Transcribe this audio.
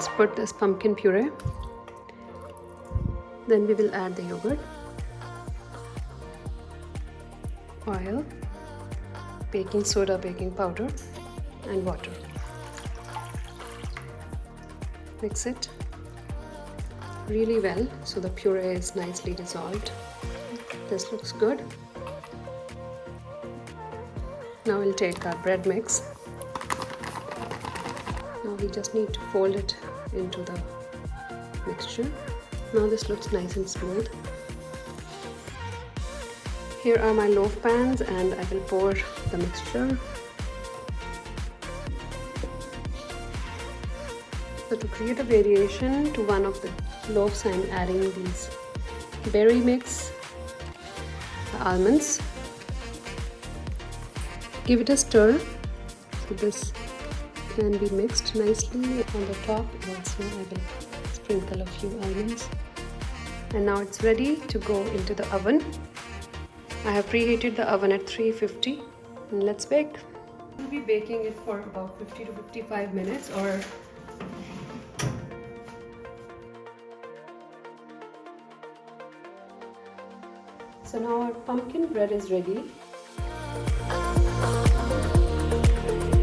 let's put this pumpkin puree. Then we will add the yogurt, oil, baking soda, baking powder, and water. Mix it really well so the puree is nicely dissolved. This looks good. Now we'll take our bread mix. Now we just need to fold it into the mixture. Now this looks nice and smooth. Here are my loaf pans and I will pour the mixture. So to create a variation to one of the loaves, I am adding these berry mix, the almonds. Give it a stir so this can be mixed nicely. On the top also I will sprinkle a few almonds. And now it's ready to go into the oven. I have preheated the oven at 350 and let's bake. We'll be baking it for about 50 to 55 minutes or so now our pumpkin bread is ready.